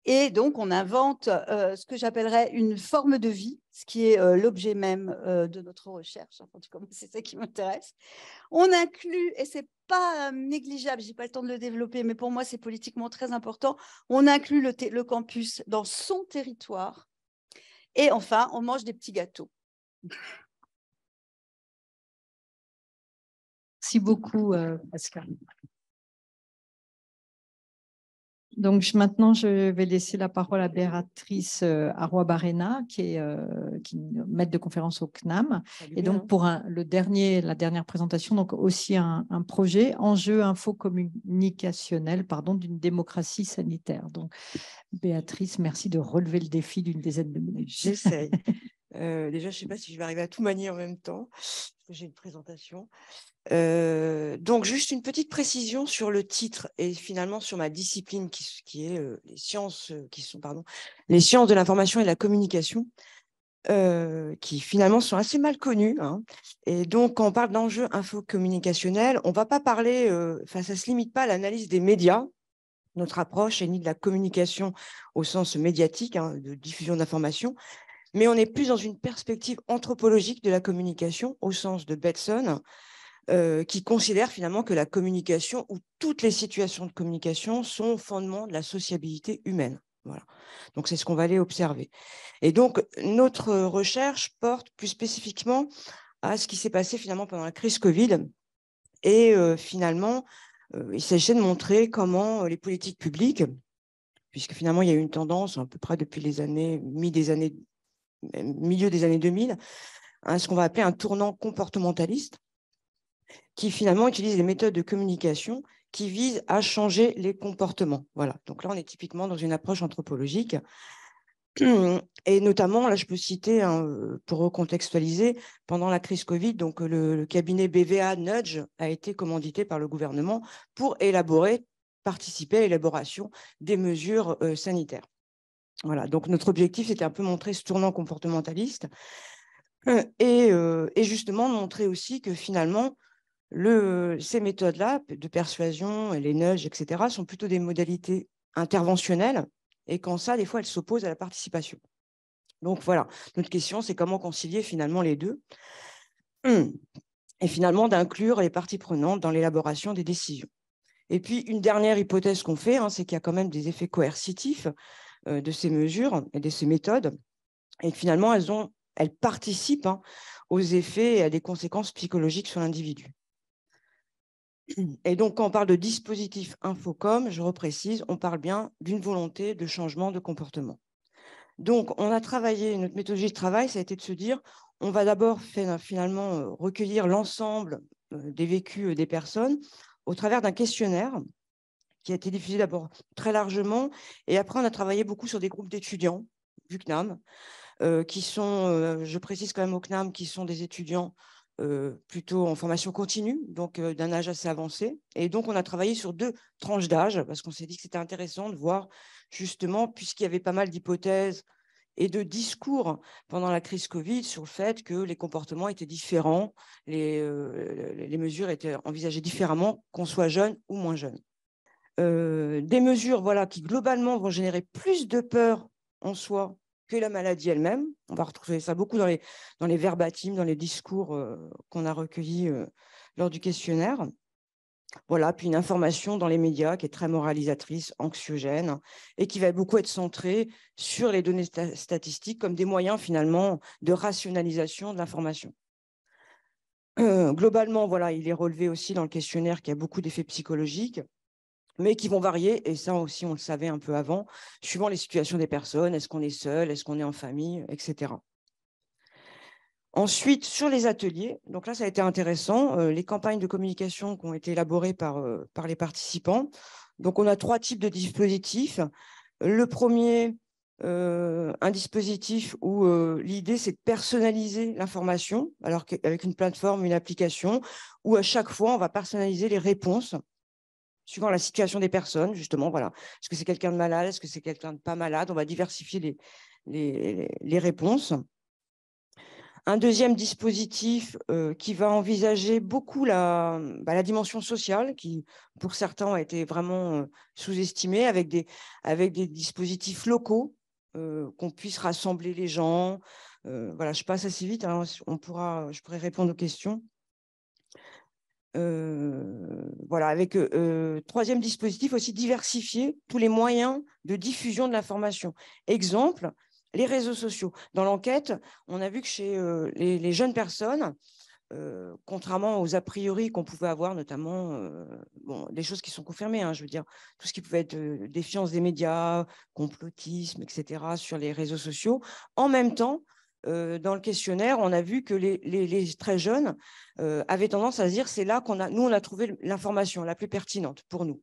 Et donc, on invente ce que j'appellerais une forme de vie, ce qui est l'objet même de notre recherche. En tout cas, c'est ça qui m'intéresse. On inclut, et ce n'est pas négligeable, je n'ai pas le temps de le développer, mais pour moi, c'est politiquement très important, on inclut le campus dans son territoire. Et enfin, on mange des petits gâteaux. Merci beaucoup, Pascal. Donc, maintenant, je vais laisser la parole à Béatrice Arroy-Barrena, qui est maître de conférence au CNAM. Salut, et donc, pour la dernière présentation, donc aussi un projet, enjeu infocommunicationnel d'une démocratie sanitaire. Donc, Béatrice, merci de relever le défi d'une dizaine de minutes. J'essaye. Déjà, je ne sais pas si je vais arriver à tout manier en même temps, parce que j'ai une présentation. Donc, juste une petite précision sur le titre et finalement sur ma discipline qui est les sciences de l'information et de la communication, qui finalement sont assez mal connues. Hein. Et donc, quand on parle d'enjeux infocommunicationnels, on ne va pas parler, ça ne se limite pas à l'analyse des médias. Notre approche est ni de la communication au sens médiatique, hein, de diffusion d'informations, mais on est plus dans une perspective anthropologique de la communication au sens de Bateson, qui considère finalement que la communication ou toutes les situations de communication sont au fondement de la sociabilité humaine. Voilà. Donc, c'est ce qu'on va aller observer. Et donc, notre recherche porte plus spécifiquement à ce qui s'est passé finalement pendant la crise Covid. Et finalement, il s'agissait de montrer comment les politiques publiques, puisque finalement, il y a eu une tendance à peu près depuis les années, milieu des années 2000, à ce qu'on va appeler un tournant comportementaliste, qui finalement utilise des méthodes de communication qui visent à changer les comportements. Voilà. Donc là, on est typiquement dans une approche anthropologique. Et notamment, là, je peux citer, pour recontextualiser, pendant la crise Covid, donc le cabinet BVA Nudge a été commandité par le gouvernement pour participer à l'élaboration des mesures sanitaires. Voilà. Donc notre objectif, c'était un peu montrer ce tournant comportementaliste et justement montrer aussi que finalement, ces méthodes-là de persuasion, les nudges, etc., sont plutôt des modalités interventionnelles et qu'en ça, des fois, elles s'opposent à la participation. Donc voilà, notre question, c'est comment concilier finalement les deux et finalement d'inclure les parties prenantes dans l'élaboration des décisions. Et puis, une dernière hypothèse qu'on fait, c'est qu'il y a quand même des effets coercitifs de ces mesures et de ces méthodes et que finalement, elles participent aux effets et à des conséquences psychologiques sur l'individu. Et donc, quand on parle de dispositif Infocom, je reprécise, on parle bien d'une volonté de changement de comportement. Donc, on a travaillé, notre méthodologie de travail, ça a été de se dire, on va d'abord finalement recueillir l'ensemble des vécus des personnes au travers d'un questionnaire qui a été diffusé d'abord très largement. Et après, on a travaillé beaucoup sur des groupes d'étudiants du CNAM, qui sont, je précise quand même au CNAM, qui sont des étudiants plutôt en formation continue, donc d'un âge assez avancé. Et donc, on a travaillé sur 2 tranches d'âge, parce qu'on s'est dit que c'était intéressant de voir, justement, puisqu'il y avait pas mal d'hypothèses et de discours pendant la crise Covid sur le fait que les comportements étaient différents, les mesures étaient envisagées différemment, qu'on soit jeune ou moins jeune. Des mesures voilà, qui, globalement, vont générer plus de peur en soi que la maladie elle-même. On va retrouver ça beaucoup dans les verbatims, dans les discours qu'on a recueillis lors du questionnaire. Voilà, puis une information dans les médias qui est très moralisatrice, anxiogène, et qui va beaucoup être centrée sur les données statistiques comme des moyens finalement de rationalisation de l'information. Globalement, voilà, il est relevé aussi dans le questionnaire qu'il y a beaucoup d'effets psychologiques, mais qui vont varier, et ça aussi on le savait un peu avant, suivant les situations des personnes, est-ce qu'on est seul, est-ce qu'on est en famille, etc. Ensuite, sur les ateliers, donc là, ça a été intéressant, les campagnes de communication qui ont été élaborées par les participants. Donc, on a 3 types de dispositifs. Le premier, un dispositif où l'idée, c'est de personnaliser l'information, alors qu'avec une plateforme, une application, où à chaque fois, on va personnaliser les réponses suivant la situation des personnes, justement. Voilà. Est-ce que c'est quelqu'un de malade? Est-ce que c'est quelqu'un de pas malade? On va diversifier les réponses. Un deuxième dispositif qui va envisager beaucoup la dimension sociale, qui pour certains a été vraiment sous-estimée, avec des dispositifs locaux, qu'on puisse rassembler les gens. Voilà, je passe assez vite, hein, je pourrais répondre aux questions. Voilà, avec troisième dispositif aussi, diversifier tous les moyens de diffusion de l'information. Exemple, les réseaux sociaux. Dans l'enquête, on a vu que chez les jeunes personnes, contrairement aux a priori qu'on pouvait avoir, notamment des choses qui sont confirmées, hein, je veux dire, tout ce qui pouvait être défiance des médias, complotisme, etc., sur les réseaux sociaux. En même temps, dans le questionnaire, on a vu que les très jeunes avaient tendance à se dire c'est là qu'on a trouvé l'information la plus pertinente pour nous.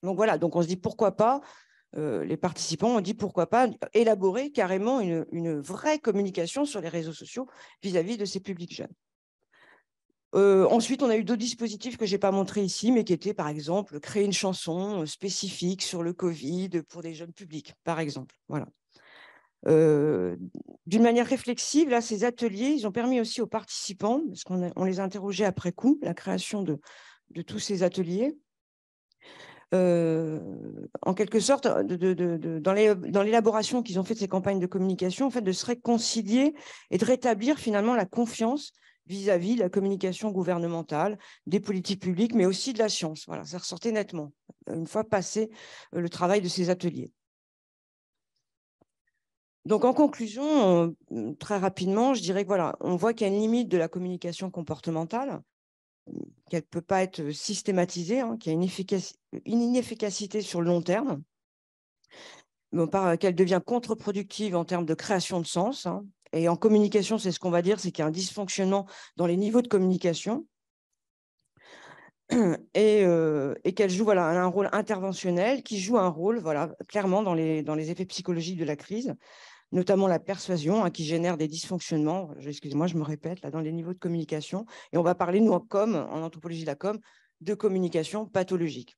Donc voilà, donc on se dit pourquoi pas, les participants ont dit pourquoi pas élaborer carrément une vraie communication sur les réseaux sociaux vis-à-vis de ces publics jeunes. Ensuite, on a eu d'autres dispositifs que je n'ai pas montrés ici, mais qui étaient, par exemple, créer une chanson spécifique sur le Covid pour des jeunes publics, par exemple. Voilà. D'une manière réflexive, là, ces ateliers, ils ont permis aussi aux participants, parce qu'on les a interrogés après coup, la création de tous ces ateliers, en quelque sorte, dans l'élaboration qu'ils ont fait de ces campagnes de communication, en fait, de se réconcilier et de rétablir finalement la confiance vis-à-vis de la communication gouvernementale, des politiques publiques, mais aussi de la science. Voilà, ça ressortait nettement, une fois passé le travail de ces ateliers. Donc, en conclusion, très rapidement, je dirais que voilà, on voit qu'il y a une limite de la communication comportementale, qu'elle ne peut pas être systématisée, hein, qu'il y a une inefficacité sur le long terme, qu'elle devient contre-productive en termes de création de sens. Hein. Et en communication, c'est ce qu'on va dire, c'est qu'il y a un dysfonctionnement dans les niveaux de communication et qu'elle joue voilà, un rôle interventionnel qui joue un rôle voilà, clairement dans les effets psychologiques de la crise, notamment la persuasion hein, qui génère des dysfonctionnements, excusez-moi, je me répète, là, dans les niveaux de communication. Et on va parler, nous, en anthropologie de la com, de communication pathologique.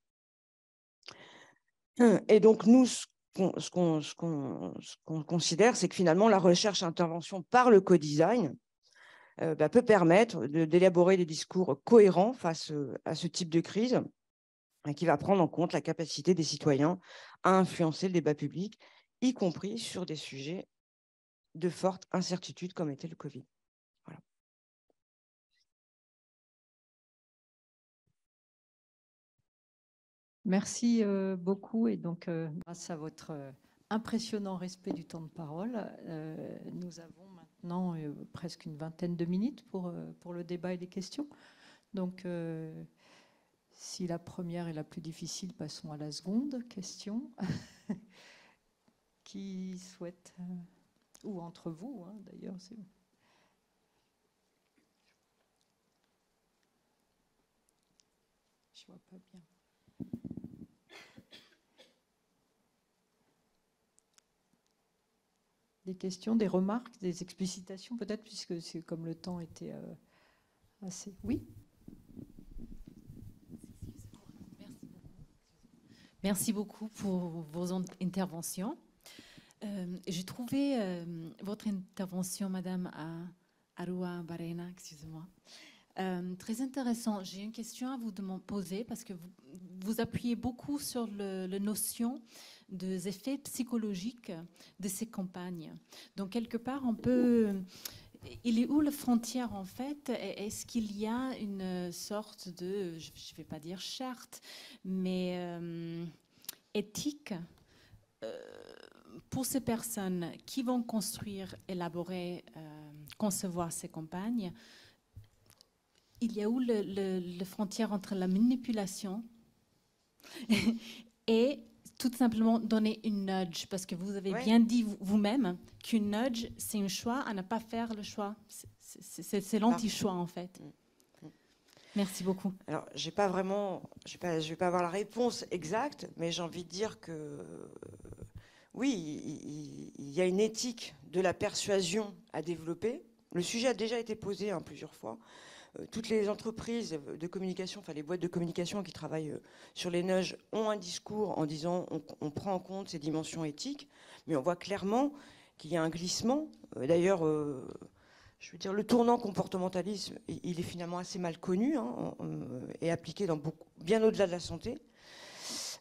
Et donc, nous, ce qu'on considère, c'est que finalement, la recherche-intervention par le co-design peut permettre d'élaborer des discours cohérents face à ce type de crise et qui va prendre en compte la capacité des citoyens à influencer le débat public, y compris sur des sujets de forte incertitude comme était le Covid. Voilà. Merci beaucoup. Et donc, grâce à votre impressionnant respect du temps de parole, nous avons maintenant presque une vingtaine de minutes pour le débat et les questions. Donc, Si la première est la plus difficile, passons à la seconde question. Qui souhaite, ou entre vous, hein, d'ailleurs, c'est... Je vois pas bien. Des questions, des remarques, des explicitations, peut-être, puisque c'est comme le temps était assez... Oui. Merci beaucoup pour vos interventions. J'ai trouvé votre intervention, Madame Arua Barena, excusez-moi, très intéressant. J'ai une question à vous poser parce que vous appuyez beaucoup sur la notion des effets psychologiques de ces campagnes. Donc, quelque part, il est où la frontière, en fait? Est-ce qu'il y a une sorte de, je ne vais pas dire charte, mais éthique pour ces personnes qui vont construire, élaborer, concevoir ces campagnes? Il y a où la frontière entre la manipulation et tout simplement donner une nudge? Parce que vous avez bien dit vous-même qu'une nudge, c'est un choix à ne pas faire le choix. C'est l'anti-choix, en fait. Merci beaucoup. Alors, je vais pas avoir la réponse exacte, mais j'ai envie de dire que oui, il y a une éthique de la persuasion à développer. Le sujet a déjà été posé plusieurs fois. Toutes les entreprises de communication, enfin les boîtes de communication qui travaillent sur les nudges ont un discours en disant on prend en compte ces dimensions éthiques, mais on voit clairement qu'il y a un glissement. D'ailleurs, je veux dire, le tournant comportementalisme, il est finalement assez mal connu et appliqué bien au-delà de la santé.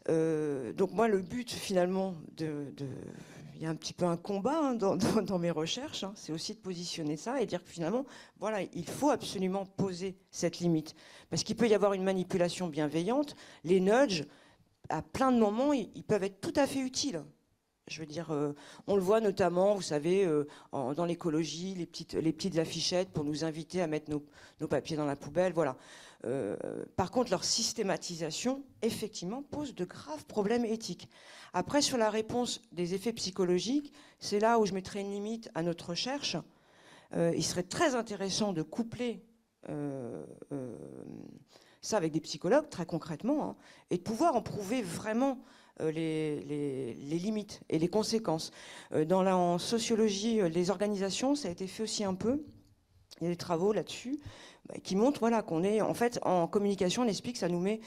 Donc moi, le but finalement, il y a un petit peu un combat dans mes recherches, c'est aussi de positionner ça et dire que finalement, voilà, il faut absolument poser cette limite. Parce qu'il peut y avoir une manipulation bienveillante. Les nudges, à plein de moments, ils peuvent être tout à fait utiles. Je veux dire, on le voit notamment, vous savez, dans l'écologie, les petites affichettes pour nous inviter à mettre nos papiers dans la poubelle, voilà. Par contre, leur systématisation, effectivement, pose de graves problèmes éthiques. Après, sur la réponse des effets psychologiques, c'est là où je mettrais une limite à notre recherche. Il serait très intéressant de coupler ça avec des psychologues, très concrètement, et de pouvoir en prouver vraiment les limites et les conséquences. En sociologie, les organisations, ça a été fait aussi un peu. Il y a des travaux là-dessus qui montrent qu'on est, en fait, en communication, on explique que ça nous met,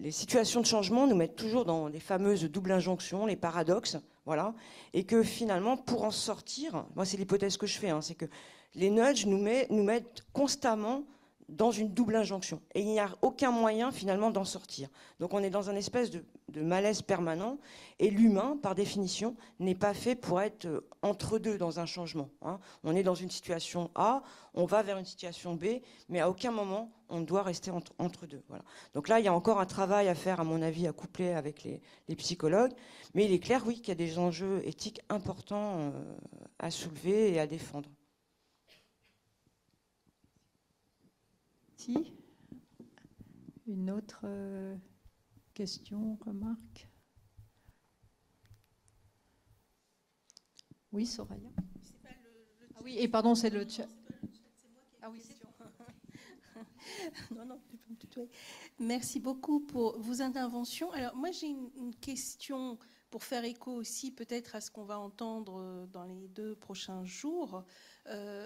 les situations de changement nous mettent toujours dans les fameuses doubles injonctions, les paradoxes, voilà, et que finalement, pour en sortir, moi c'est l'hypothèse que je fais, c'est que les nudges nous mettent constamment dans une double injonction. Et il n'y a aucun moyen finalement d'en sortir. Donc on est dans un espèce de malaise permanent et l'humain, par définition, n'est pas fait pour être entre deux dans un changement. On est dans une situation A, on va vers une situation B, mais à aucun moment on doit rester entre deux. Voilà. Donc là, il y a encore un travail à faire, à mon avis, à coupler avec les psychologues. Mais il est clair, oui, qu'il y a des enjeux éthiques importants à soulever et à défendre. Une autre question, remarque? Oui, Soraya. Ah oui, et pardon, c'est le chat. Ah oui, c'est non, tu peux me tutoyer. Merci beaucoup pour vos interventions. Alors, moi, j'ai une question pour faire écho aussi peut-être à ce qu'on va entendre dans les 2 prochains jours,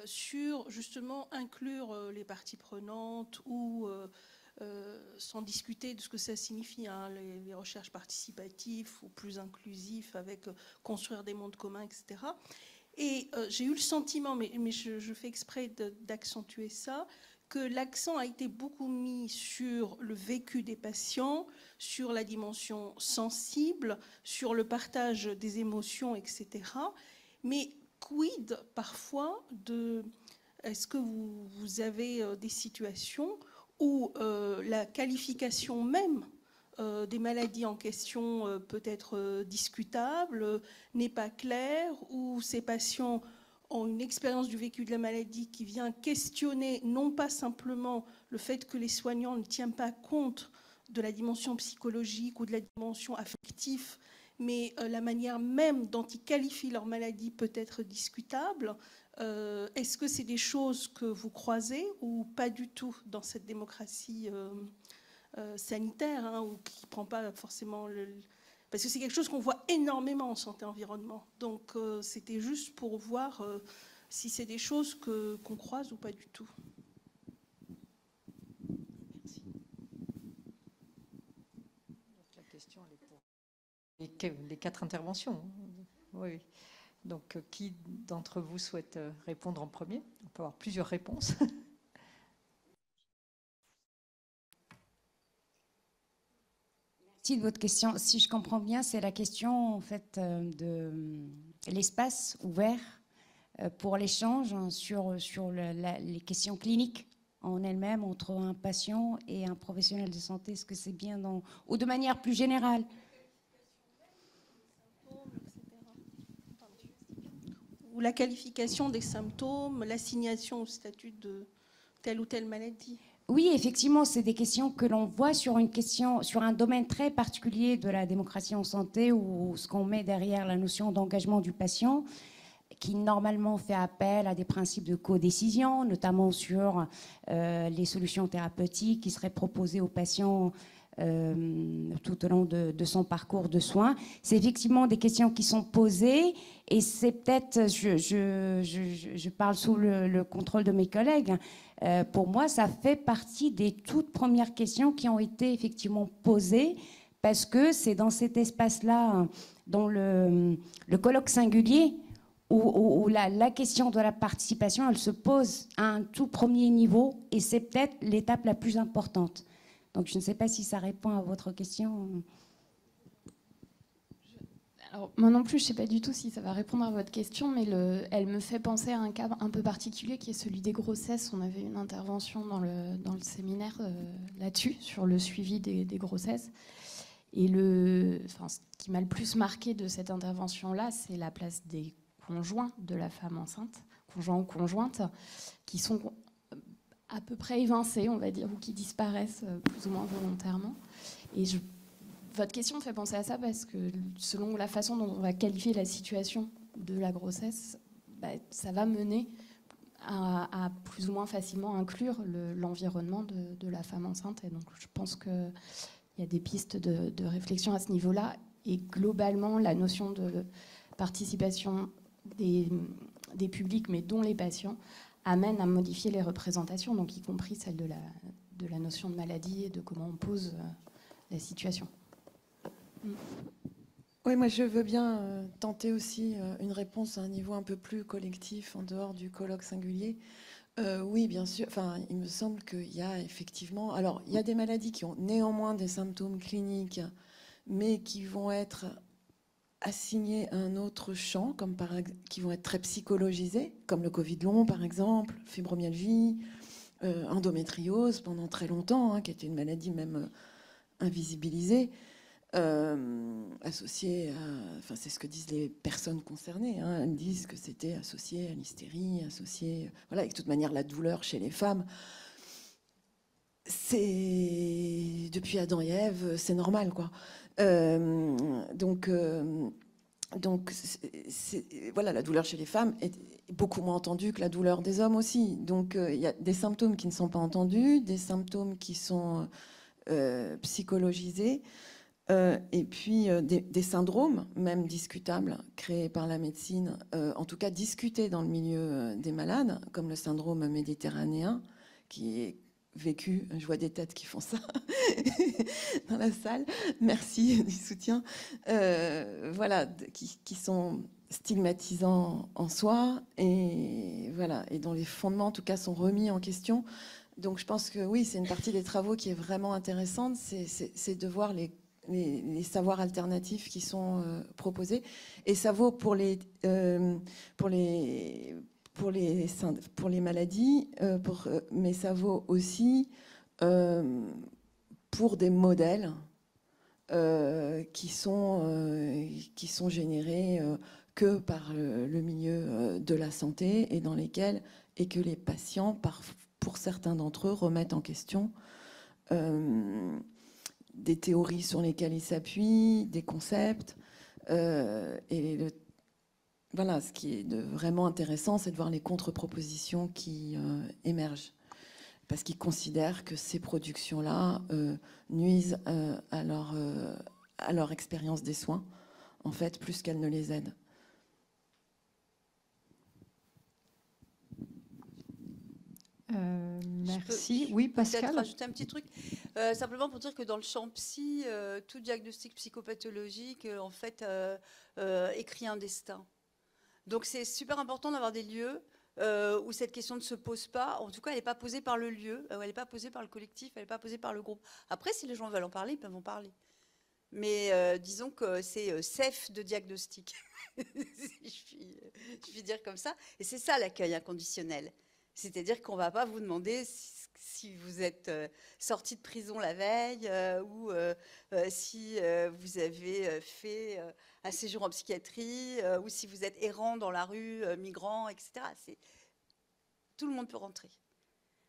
sur justement inclure les parties prenantes ou sans discuter de ce que ça signifie, les recherches participatives ou plus inclusives avec construire des mondes communs, etc. Et j'ai eu le sentiment, mais je fais exprès d'accentuer ça, que l'accent a été beaucoup mis sur le vécu des patients, sur la dimension sensible, sur le partage des émotions, etc. Mais quid parfois de... Est-ce que vous avez des situations où la qualification même des maladies en question peut être discutable, n'est pas claire, où ces patients ont une expérience du vécu de la maladie qui vient questionner non pas simplement le fait que les soignants ne tiennent pas compte de la dimension psychologique ou de la dimension affective, mais la manière même dont ils qualifient leur maladie peut être discutable. Est-ce que c'est des choses que vous croisez ou pas du tout dans cette démocratie sanitaire, hein, ou qui ne prend pas forcément le... Parce que c'est quelque chose qu'on voit énormément en santé-environnement. Donc c'était juste pour voir si c'est des choses qu'on croise ou pas du tout. Merci. Donc la question elle est pour les 4 interventions. Oui. Donc qui d'entre vous souhaite répondre en premier? On peut avoir plusieurs réponses. Merci de votre question. Si je comprends bien, c'est la question en fait de l'espace ouvert pour l'échange sur les questions cliniques en elles-mêmes entre un patient et un professionnel de santé. Est-ce que c'est bien ou de manière plus générale? Ou la qualification des symptômes, l'assignation au statut de telle ou telle maladie. Oui, effectivement, c'est des questions que l'on voit sur un domaine très particulier de la démocratie en santé, où ce qu'on met derrière la notion d'engagement du patient, qui normalement fait appel à des principes de codécision, notamment sur les solutions thérapeutiques qui seraient proposées aux patients tout au long de son parcours de soins. C'est effectivement des questions qui sont posées, et c'est peut-être, je parle sous le contrôle de mes collègues, pour moi, ça fait partie des toutes premières questions qui ont été effectivement posées, parce que c'est dans cet espace-là, dans le colloque singulier, où la question de la participation, elle se pose à un tout premier niveau, et c'est peut-être l'étape la plus importante. Donc, je ne sais pas si ça répond à votre question. Alors, moi non plus, je ne sais pas du tout si ça va répondre à votre question, mais elle me fait penser à un cas un peu particulier qui est celui des grossesses. On avait une intervention dans le séminaire là-dessus, sur le suivi des grossesses. Et ce qui m'a le plus marqué de cette intervention-là, c'est la place des conjoints de la femme enceinte, conjoints ou conjointes, qui sont à peu près évincés, on va dire, ou qui disparaissent plus ou moins volontairement. Et votre question me fait penser à ça, parce que selon la façon dont on va qualifier la situation de la grossesse, ça va mener à plus ou moins facilement inclure l'environnement de la femme enceinte. Et donc je pense qu'il y a des pistes de réflexion à ce niveau-là. Et globalement, la notion de participation des publics, mais dont les patients, amène à modifier les représentations, donc y compris celle de la notion de maladie et de comment on pose la situation. Oui, moi je veux bien tenter aussi une réponse à un niveau un peu plus collectif, en dehors du colloque singulier. Oui, bien sûr. Enfin, il me semble qu'il y a effectivement... Alors, il y a des maladies qui ont néanmoins des symptômes cliniques, mais qui vont être assignés à un autre champ, qui vont être très psychologisés, comme le Covid long, par exemple, fibromyalgie, endométriose pendant très longtemps, qui était une maladie même invisibilisée, associée à... Enfin, c'est ce que disent les personnes concernées. Elles disent que c'était associé à l'hystérie, associé... Voilà, et de toute manière, la douleur chez les femmes, c'est... Depuis Adam et Ève, c'est normal, quoi. Donc voilà, la douleur chez les femmes est beaucoup moins entendue que la douleur des hommes aussi. Donc il y a des symptômes qui ne sont pas entendus, des symptômes qui sont psychologisés, et puis des syndromes, même discutables, créés par la médecine, en tout cas discutés dans le milieu des malades, comme le syndrome méditerranéen, qui est vécu, je vois des têtes qui font ça dans la salle, merci du soutien, voilà, qui sont stigmatisants en soi, et voilà, et dont les fondements en tout cas sont remis en question. Donc je pense que oui, c'est une partie des travaux qui est vraiment intéressante, c'est de voir les savoirs alternatifs qui sont proposés, et ça vaut pour les maladies, mais ça vaut aussi pour des modèles qui sont générés que par le milieu de la santé, et dans lesquels, et que les patients, pour certains d'entre eux, remettent en question. des théories sur lesquelles il s'appuie, des concepts. Voilà, ce qui est vraiment intéressant, c'est de voir les contre-propositions qui émergent. Parce qu'ils considèrent que ces productions-là nuisent à leur expérience des soins, en fait, plus qu'elles ne les aident. Merci. Oui, Pascal. Peut-être rajouter un petit truc, simplement pour dire que dans le champ psy, tout diagnostic psychopathologique, en fait, écrit un destin. Donc c'est super important d'avoir des lieux où cette question ne se pose pas. En tout cas, elle n'est pas posée par le lieu, elle n'est pas posée par le collectif, elle n'est pas posée par le groupe. Après, si les gens veulent en parler, ils peuvent en parler. Mais disons que c'est safe de diagnostic, si je puis dire comme ça. Et c'est ça l'accueil inconditionnel. C'est-à-dire qu'on ne va pas vous demander si vous êtes sorti de prison la veille ou si vous avez fait un séjour en psychiatrie ou si vous êtes errant dans la rue, migrant, etc. Tout le monde peut rentrer.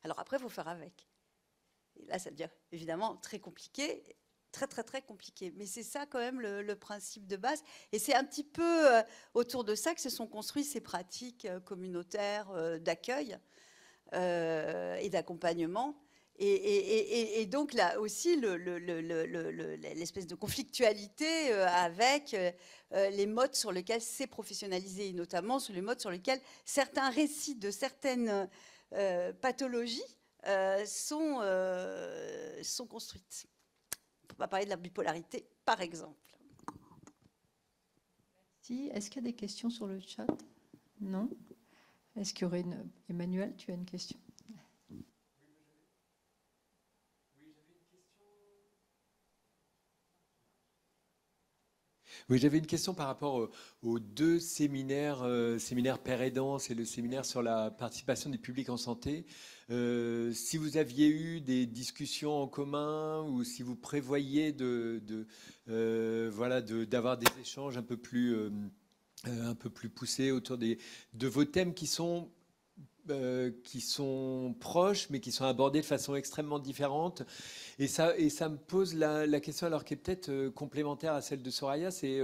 Alors après, il faut faire avec. Et là, ça devient évidemment très compliqué, très, très, très compliqué. Mais c'est ça quand même le principe de base. Et c'est un petit peu autour de ça que se sont construites ces pratiques communautaires d'accueil et d'accompagnement. Et donc là aussi, l'espèce de conflictualité avec les modes sur lesquels c'est professionnalisé, et notamment sur les modes sur lesquels certains récits de certaines pathologies sont construites. On ne peut pas parler de la bipolarité, par exemple. Merci. Est-ce qu'il y a des questions sur le chat? Non. Est-ce qu'il y aurait une... Emmanuel, tu as une question? Oui, j'avais une question par rapport aux deux séminaires, séminaire Père Aidance et le séminaire sur la participation du public en santé. Si vous aviez eu des discussions en commun ou si vous prévoyez d'avoir des échanges un peu plus poussés autour de vos thèmes qui sont proches, mais qui sont abordés de façon extrêmement différente. Et ça me pose la question, alors qui est peut-être complémentaire à celle de Soraya, c'est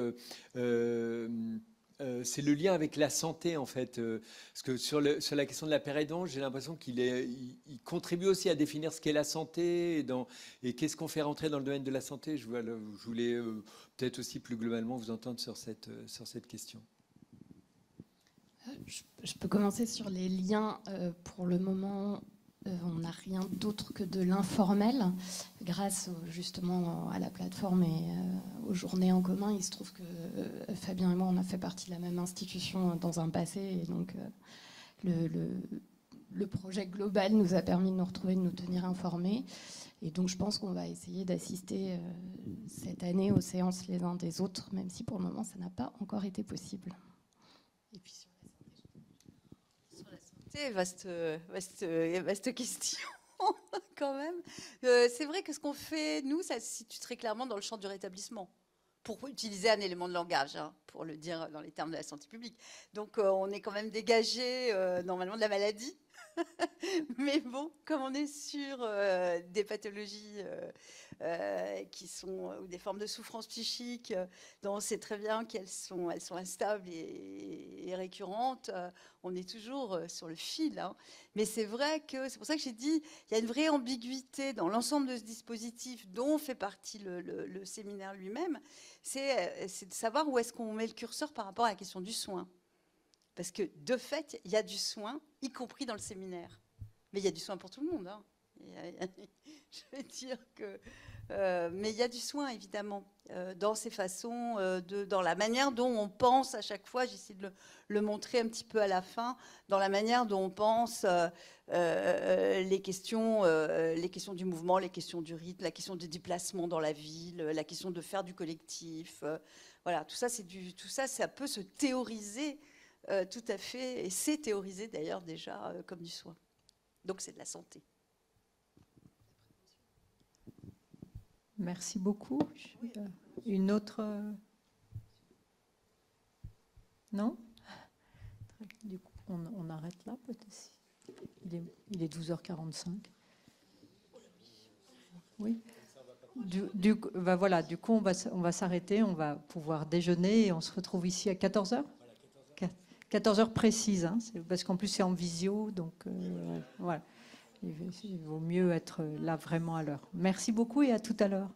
le lien avec la santé, en fait. Parce que sur la question de la pérédance, j'ai l'impression qu'il contribue aussi à définir ce qu'est la santé et qu'est-ce qu'on fait rentrer dans le domaine de la santé. Je voulais peut-être aussi plus globalement vous entendre sur cette question. Je peux commencer sur les liens. Pour le moment, on n'a rien d'autre que de l'informel. Grâce justement à la plateforme et aux journées en commun, il se trouve que Fabien et moi, on a fait partie de la même institution dans un passé. Et donc, le projet global nous a permis de nous retrouver, de nous tenir informés. Et donc, je pense qu'on va essayer d'assister cette année aux séances les uns des autres, même si pour le moment, ça n'a pas encore été possible. Et puis, vaste question quand même. C'est vrai que ce qu'on fait, nous, ça se situe très clairement dans le champ du rétablissement, pour utiliser un élément de langage, hein, pour le dire dans les termes de la santé publique. Donc on est quand même dégagé normalement de la maladie. Mais bon, comme on est sur des pathologies qui sont ou des formes de souffrance psychique dont on sait très bien qu'elles sont instables et récurrentes, on est toujours sur le fil. Hein. Mais c'est vrai que c'est pour ça que j'ai dit il y a une vraie ambiguïté dans l'ensemble de ce dispositif dont fait partie le séminaire lui-même. C'est de savoir où est-ce qu'on met le curseur par rapport à la question du soin. Parce que, de fait, il y a du soin, y compris dans le séminaire. Mais il y a du soin pour tout le monde. Hein. Je veux dire que... mais il y a du soin, évidemment, dans ces façons, dans la manière dont on pense à chaque fois, j'essaie de le montrer un petit peu à la fin, dans la manière dont on pense les questions du mouvement, les questions du rythme, la question des déplacements dans la ville, la question de faire du collectif. Voilà, tout ça, ça peut se théoriser tout à fait, et c'est théorisé d'ailleurs déjà comme du soin. Donc c'est de la santé. Merci beaucoup. Une autre... Non? Du coup, on arrête là peut-être. Il est 12h45. Oui. Voilà, du coup, on va s'arrêter, on va pouvoir déjeuner et on se retrouve ici à 14h. 14h précise, hein, parce qu'en plus c'est en visio, donc voilà. Il vaut mieux être là vraiment à l'heure. Merci beaucoup et à tout à l'heure.